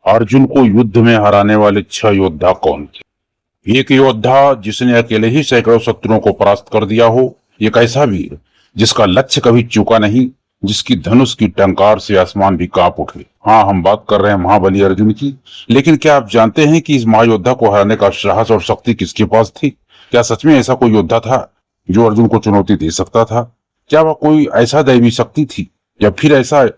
अर्जुन को युद्ध में हराने वाले 6 योद्धा कौन थे? एक योद्धा जिसने अकेले ही सैकड़ों शत्रुओं को परास्त कर दिया हो, एक ऐसा वीर जिसका लक्ष्य कभी चूका नहीं, जिसकी धनुष की टंकार से आसमान भी कांप उठे। हाँ, हम बात कर रहे हैं महाबली अर्जुन की। लेकिन क्या आप जानते हैं कि इस महायोद्धा को हराने का साहस और शक्ति किसके पास थी? क्या सच में ऐसा कोई योद्धा था जो अर्जुन को चुनौती दे सकता था? क्या वह कोई ऐसा दैवी शक्ति थी, या फिर ऐसा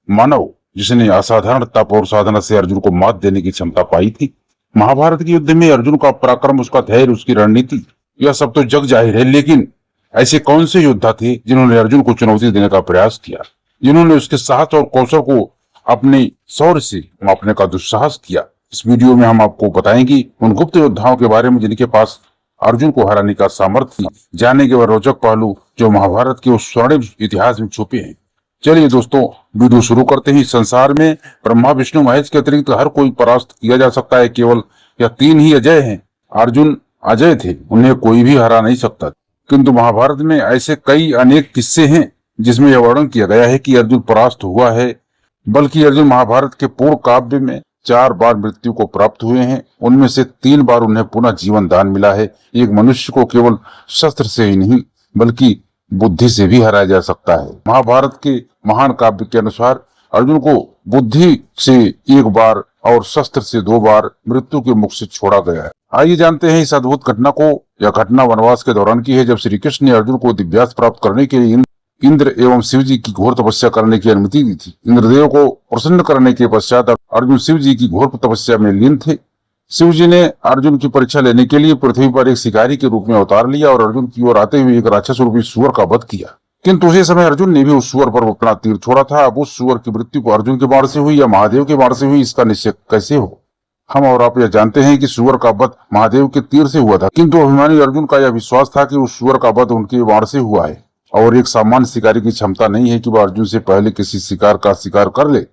मानव जिसने असाधारण तप और साधना से अर्जुन को मात देने की क्षमता पाई थी? महाभारत के युद्ध में अर्जुन का पराक्रम, उसका धैर्य, उसकी रणनीति, यह सब तो जग जाहिर है। लेकिन ऐसे कौन से योद्धा थे जिन्होंने अर्जुन को चुनौती देने का प्रयास किया, जिन्होंने उसके साहस और कौशल को अपने शौर्य से मापने का दुस्साहस किया? इस वीडियो में हम आपको बताएंगे उन गुप्त योद्धाओं के बारे में जिनके पास अर्जुन को हराने का सामर्थ्य था। जानेंगे वह रोचक पहलू जो महाभारत के उस स्वर्णिम इतिहास में छुपे हैं। चलिए दोस्तों, वीडियो शुरू करते हैं। इस संसार में ब्रह्मा, विष्णु, महेश के अतिरिक्त हर कोई परास्त किया जा सकता है। केवल यह 3 ही अजय हैं। अर्जुन अजय थे, उन्हें कोई भी हरा नहीं सकता। किंतु महाभारत में ऐसे कई अनेक किस्से हैं जिसमें यह वर्णन किया गया है कि अर्जुन परास्त हुआ है। बल्कि अर्जुन महाभारत के पूर्ण काव्य में 4 बार मृत्यु को प्राप्त हुए हैं। उनमें से 3 बार उन्हें पुनः जीवन दान मिला है। एक मनुष्य को केवल शस्त्र से ही नहीं बल्कि बुद्धि से भी हराया जा सकता है। महाभारत के महान काव्य के अनुसार अर्जुन को बुद्धि से 1 बार और शस्त्र से 2 बार मृत्यु के मुख से छोड़ा गया है। आइए जानते हैं इस अद्भुत घटना को। यह घटना वनवास के दौरान की है, जब श्री कृष्ण ने अर्जुन को दिव्यास्त्र प्राप्त करने के लिए इंद्र एवं शिव जी की घोर तपस्या करने की अनुमति दी थी। इंद्रदेव को प्रसन्न करने के पश्चात अर्जुन शिव जी की घोर तपस्या में लीन थे। शिव जी ने अर्जुन की परीक्षा लेने के लिए पृथ्वी पर एक शिकारी के रूप में अवतार लिया और अर्जुन की ओर आते हुए एक राक्षस रूपी सूअर का वध किया। किंतु उसी समय अर्जुन ने भी उस सूअर पर अपना तीर छोड़ा था। अब उस सूअर की मृत्यु को अर्जुन के बाण से हुई या महादेव के बाण से हुई, इसका निश्चय कैसे हो? हम और आप यह जानते हैं कि सूअर का वध महादेव के तीर से हुआ था, किंतु अभिमानी अर्जुन का यह विश्वास था कि उस सूअर का वध उनके बाण से हुआ है। और एक सामान्य शिकारी की क्षमता नहीं है कि वह अर्जुन से पहले किसी शिकार का शिकार कर ले।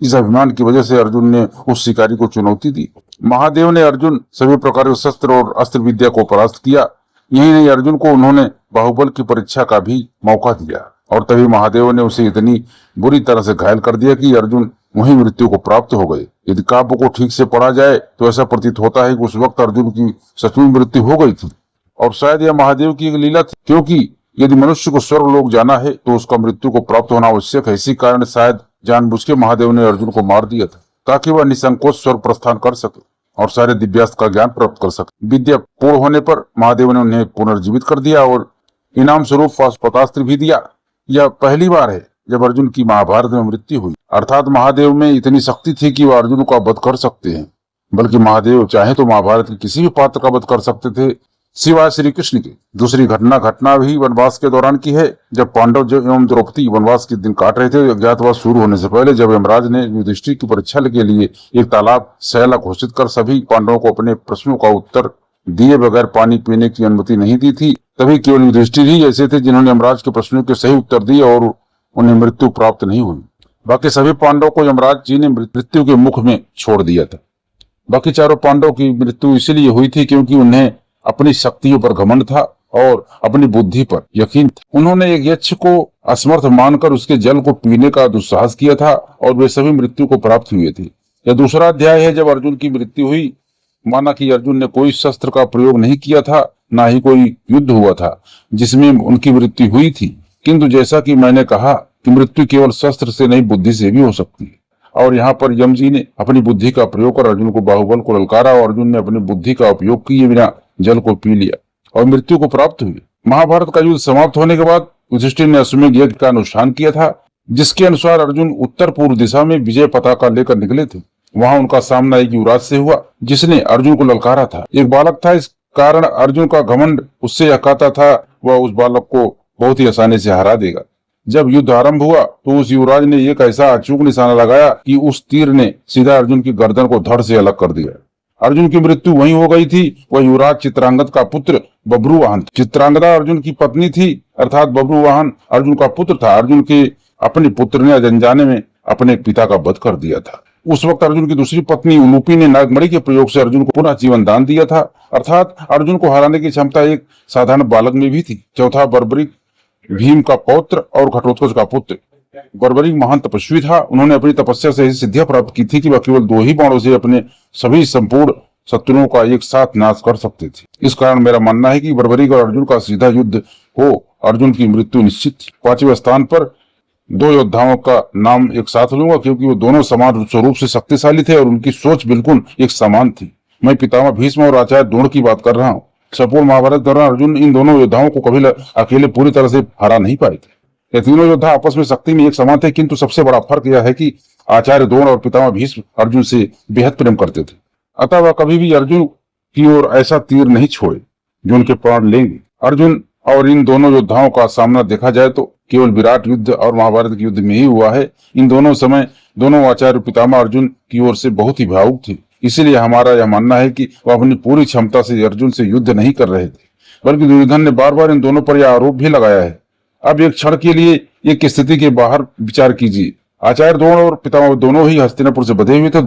इस अभिमान की वजह से अर्जुन ने उस शिकारी को चुनौती दी। महादेव ने अर्जुन सभी प्रकार के शस्त्र और अस्त्र विद्या को परास्त किया। यही नहीं, अर्जुन को उन्होंने बाहुबल की परीक्षा का भी मौका दिया और तभी महादेव ने उसे इतनी बुरी तरह से घायल कर दिया कि अर्जुन वही मृत्यु को प्राप्त हो गए। यदि काव्य को ठीक से पढ़ा जाए तो ऐसा प्रतीत होता है कि उस वक्त अर्जुन की सचमुच मृत्यु हो गई थी और शायद यह महादेव की एक लीला थी, क्योंकि यदि मनुष्य को स्वर्गलोक जाना है तो उसका मृत्यु को प्राप्त होना आवश्यक है। इसी कारण शायद जानबूझ के महादेव ने अर्जुन को मार दिया था ताकि वह निसंकोच स्वर्ग प्रस्थान कर सके और सारे दिव्यास्त्र का ज्ञान प्राप्त कर सके। विद्या पूर्ण होने पर महादेव ने उन्हें पुनर्जीवित कर दिया और इनाम स्वरूप पाशुपतास्त्र भी दिया। यह पहली बार है जब अर्जुन की महाभारत में मृत्यु हुई। अर्थात महादेव में इतनी शक्ति थी कि वह अर्जुन का वध कर सकते हैं। बल्कि महादेव चाहे तो महाभारत के किसी भी पात्र का वध कर सकते थे सिवाय श्री कृष्ण के। दूसरी घटना भी वनवास के दौरान की है, जब पांडव एवं द्रौपदी वनवास के दिन काट रहे थे। अज्ञातवास शुरू होने से पहले जब यमराज ने युधिष्ठिर की परीक्षा के लिए एक तालाब शैला घोषित कर सभी पांडवों को अपने प्रश्नों का उत्तर दिए बगैर पानी पीने की अनुमति नहीं दी थी, तभी केवल युधिष्ठिर ही ऐसे थे जिन्होंने यमराज के प्रश्नों के सही उत्तर दिए और उन्हें मृत्यु प्राप्त नहीं हुई। बाकी सभी पांडवों को यमराज जी ने मृत्यु के मुख में छोड़ दिया था। बाकी चारों पांडवों की मृत्यु इसलिए हुई थी क्योंकि उन्हें अपनी शक्तियों पर घमंड था और अपनी बुद्धि पर यकीन था। उन्होंने एक यक्ष को असमर्थ मानकर उसके जल को पीने का दुस्साहस किया था और वे सभी मृत्यु को प्राप्त हुए थे। यह दूसरा अध्याय है जब अर्जुन की मृत्यु हुई। माना कि अर्जुन ने कोई शस्त्र का प्रयोग नहीं किया था, ना ही कोई युद्ध हुआ था जिसमें उनकी मृत्यु हुई थी। किंतु जैसा कि मैंने कहा कि मृत्यु केवल शस्त्र से नहीं बुद्धि से भी हो सकती है। और यहाँ पर यम जी ने अपनी बुद्धि का प्रयोग कर अर्जुन को बाहुबल को ललकारा और अर्जुन ने अपनी बुद्धि का उपयोग किए बिना जल को पी लिया और मृत्यु को प्राप्त हुई। महाभारत का युद्ध समाप्त होने के बाद युधिष्ठिर ने अश्वमेध यज्ञ का अनुष्ठान किया था, जिसके अनुसार अर्जुन उत्तर पूर्व दिशा में विजय पताका लेकर निकले थे। वहां उनका सामना एक युवराज से हुआ जिसने अर्जुन को ललकारा था। एक बालक था, इस कारण अर्जुन का घमंड उससे यह कहता था वह उस बालक को बहुत ही आसानी से हरा देगा। जब युद्ध आरंभ हुआ तो उस युवराज ने एक ऐसा अचूक निशाना लगाया कि उस तीर ने सीधा अर्जुन की गर्दन को धड़ से अलग कर दिया। अर्जुन की मृत्यु वहीं हो गई थी। वह युवराज चित्रांगद का पुत्र बब्रुवाहन। चित्रांगदा अर्जुन की पत्नी थी, अर्थात बब्रुवाहन अर्जुन का पुत्र था। अर्जुन के अपने पुत्र ने अनजाने में अपने पिता का वध कर दिया था। उस वक्त अर्जुन की दूसरी पत्नी उलूपी ने नागमणि के प्रयोग से अर्जुन को पुनः जीवन दान दिया था। अर्थात अर्जुन को हराने की क्षमता एक साधारण बालक में भी थी। चौथा बर्बरिक भीम का पौत्र और घटोत्कच का पुत्र बर्बरी महान तपस्वी था। उन्होंने अपनी तपस्या से ऐसी सिद्धियां प्राप्त की थी कि वह केवल 2 ही बाणों से अपने सभी संपूर्ण शत्रुओं का एक साथ नाश कर सकते थे। इस कारण मेरा मानना है कि बर्बरीक और अर्जुन का सीधा युद्ध हो, अर्जुन की मृत्यु निश्चित थी। 5वें स्थान पर 2 योद्धाओं का नाम एक साथ लूंगा, क्योंकि वो दोनों समान स्वरूप से शक्तिशाली थे और उनकी सोच बिल्कुल एक समान थी। मैं पितामह भीष्म और आचार्य द्रोण की बात कर रहा हूँ। संपूर्ण महाभारत के दौरान अर्जुन इन दोनों योद्धाओं को कभी अकेले पूरी तरह से हरा नहीं पाए थे। ये तीनों योद्धा आपस में शक्ति में एक समान थे, किंतु सबसे बड़ा फर्क यह है कि आचार्य द्रोण और पितामह भीष्म अर्जुन से बेहद प्रेम करते थे। अतः वह कभी भी अर्जुन की ओर ऐसा तीर नहीं छोड़े जो उनके प्राण लेंगे। अर्जुन और इन दोनों योद्धाओं का सामना देखा जाए तो केवल विराट युद्ध और महाभारत के युद्ध में ही हुआ है। इन दोनों समय दोनों आचार्य पितामह अर्जुन की ओर से बहुत ही भावुक थे। इसीलिए हमारा यह मानना है कि वह अपनी पूरी क्षमता से अर्जुन से युद्ध नहीं कर रहे थे, बल्कि दुर्योधन ने बार बार इन दोनों पर यह आरोप भी लगाया है। अब एक क्षण के लिए एक स्थिति के बाहर विचार कीजिए। आचार्य द्रोण और पितामह दोनों ही हस्तिनापुर से बधे हुए थे।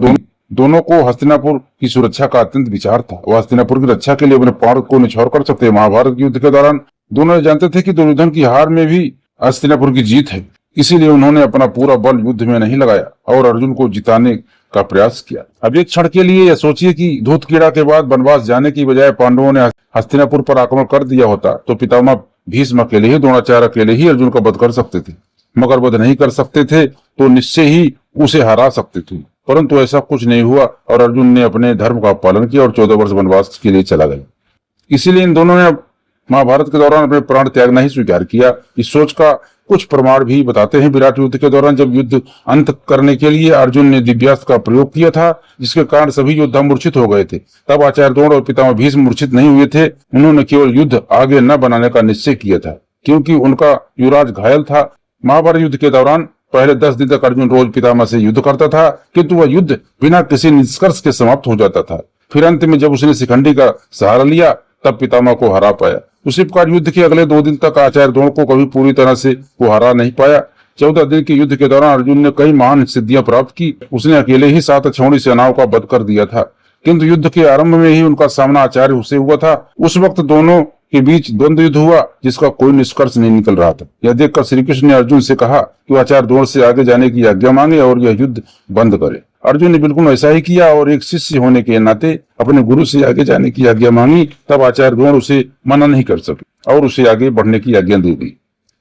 दोनों को हस्तिनापुर की सुरक्षा का अत्यंत विचार था। वह हस्तिनापुर की रक्षा के लिए अपने प्राण को निछावर कर सकते। महाभारत युद्ध के दौरान दोनों जानते थे कि दुर्योधन की हार में भी हस्तिनापुर की जीत है। इसीलिए उन्होंने अपना पूरा बल युद्ध में नहीं लगाया और अर्जुन को जिताने का प्रयास किया। अब एक क्षण के लिए यह सोचिए कि धूतकीड़ा के बाद वनवास जाने की बजाय पांडवों ने हस्तिनापुर पर आक्रमण कर दिया होता तो पितामह भीष्म अकेले ही, द्रोणाचार्य अकेले ही अर्जुन का वध कर सकते थे। मगर वध नहीं कर सकते थे तो निश्चय ही उसे हरा सकते थे, परंतु ऐसा कुछ नहीं हुआ और अर्जुन ने अपने धर्म का पालन किया और 14 वर्ष वनवास के लिए चला गया। इसीलिए इन दोनों ने महाभारत के दौरान अपने प्राण त्यागना ही स्वीकार किया। इस सोच का कुछ प्रमाण भी बताते हैं। विराट युद्ध के दौरान जब युद्ध अंत करने के लिए अर्जुन ने दिव्यास्त्र का प्रयोग किया था, जिसके कारण सभी योद्धा मूर्छित हो गए थे, तब आचार्य द्रोण और पितामह भीष्म मूर्छित नहीं हुए थे। उन्होंने केवल युद्ध आगे न बनाने का निश्चय किया था, क्योंकि उनका युवराज घायल था। महाभारत युद्ध के दौरान पहले 10 दिन तक अर्जुन रोज पितामह से युद्ध करता था, किंतु वह युद्ध बिना किसी निष्कर्ष के समाप्त हो जाता था। फिर अंत में जब उसने शिखंडी का सहारा लिया तब पितामह को हरा पाया। उसी प्रकार युद्ध के अगले 2 दिन तक आचार्य द्रोण को कभी पूरी तरह से वो हरा नहीं पाया। 14 दिन के युद्ध के दौरान अर्जुन ने कई महान सिद्धियां प्राप्त की। उसने अकेले ही 7 अक्षौहिणी सेनाओं का वध कर दिया था, किंतु युद्ध के आरंभ में ही उनका सामना आचार्य से हुआ था। उस वक्त दोनों के बीच द्वंद्व युद्ध हुआ, जिसका कोई निष्कर्ष नहीं निकल रहा था। यह देखकर श्री कृष्ण ने अर्जुन से कहा कि आचार्य द्रोण से आगे जाने की आज्ञा मांगे और यह युद्ध बंद करे। अर्जुन ने बिल्कुल ऐसा ही किया और एक शिष्य होने के नाते अपने गुरु से आगे जाने की आज्ञा मांगी। तब आचार्य द्रोण उसे मना नहीं कर सके और उसे आगे बढ़ने की आज्ञा दे दी।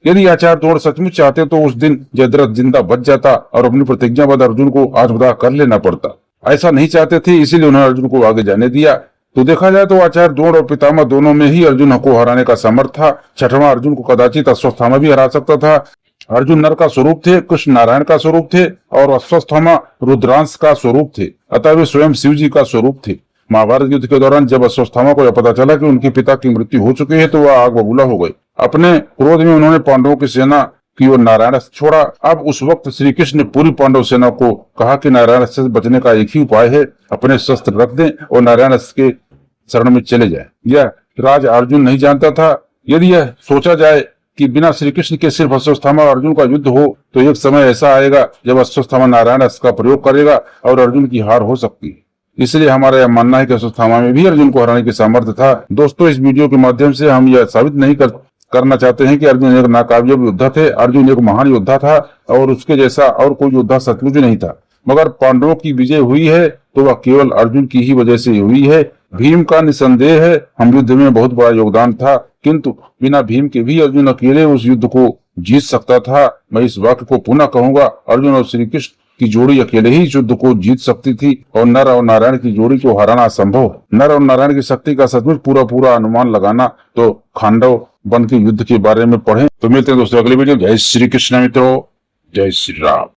यदि आचार्य द्रोण सचमुच चाहते तो उस दिन जयद्रथ जिंदा बच जाता और अपनी प्रतिज्ञाबद्ध अर्जुन को आत्मदाह कर लेना पड़ता। ऐसा नहीं चाहते थे, इसीलिए उन्होंने अर्जुन को आगे जाने दिया। तो देखा जाए तो आचार्य द्रोण और पितामह दोनों में ही अर्जुन को हराने का सामर्थ्य था। छठवां अर्जुन को कदाचित अश्वत्थामा भी हरा सकता था। अर्जुन नर का स्वरूप थे, कृष्ण नारायण का स्वरूप थे और अश्वत्थामा रुद्रांश का स्वरूप थे, अतः वे स्वयं शिव जी का स्वरूप थे। महाभारत युद्ध के दौरान जब अश्वत्थामा को यह पता चला कि उनके पिता की मृत्यु हो चुकी है तो वह आग बबूला हो गए। अपने क्रोध में उन्होंने पांडवों की सेना की ओर नारायण अस्त्र छोड़ा। अब उस वक्त श्री कृष्ण ने पूरी पांडव सेना को कहा कि नारायण अस्त्र से बचने का एक ही उपाय है, अपने शस्त्र रख दें और नारायण अस्त्र के शरण में चले जाए। यह राज अर्जुन नहीं जानता था। यदि यह सोचा जाए कि बिना श्री कृष्ण के सिर्फ अश्वत्थामा और अर्जुन का युद्ध हो तो एक समय ऐसा आएगा जब अश्वत्थामा नारायण अस्त्र का प्रयोग करेगा और अर्जुन की हार हो सकती है। इसलिए हमारा यह मानना है कि अश्वत्थामा में भी अर्जुन को हराने की सामर्थ्य था। दोस्तों, इस वीडियो के माध्यम से हम यह साबित नहीं करना चाहते हैं कि अर्जुन एक नाकामयाब योद्धा थे। अर्जुन एक महान योद्धा था और उसके जैसा और कोई योद्धा सचमुच नहीं था। मगर पांडवों की विजय हुई है तो वह केवल अर्जुन की ही वजह से हुई है। भीम का निसंदेह है हम युद्ध में बहुत बड़ा योगदान था, किंतु बिना भीम के भी अर्जुन अकेले उस युद्ध को जीत सकता था। मैं इस वाक्य को पुनः कहूंगा, अर्जुन और श्री कृष्ण की जोड़ी अकेले ही युद्ध को जीत सकती थी और नर और नारायण की जोड़ी को हराना असंभव है। नर और नारायण की शक्ति का सचमुच पूरा अनुमान लगाना तो खांडव वन के युद्ध के बारे में पढ़ें। तो मिलते हैं दोस्तों अगले वीडियो। जय श्री कृष्ण मित्रों, जय श्री राम।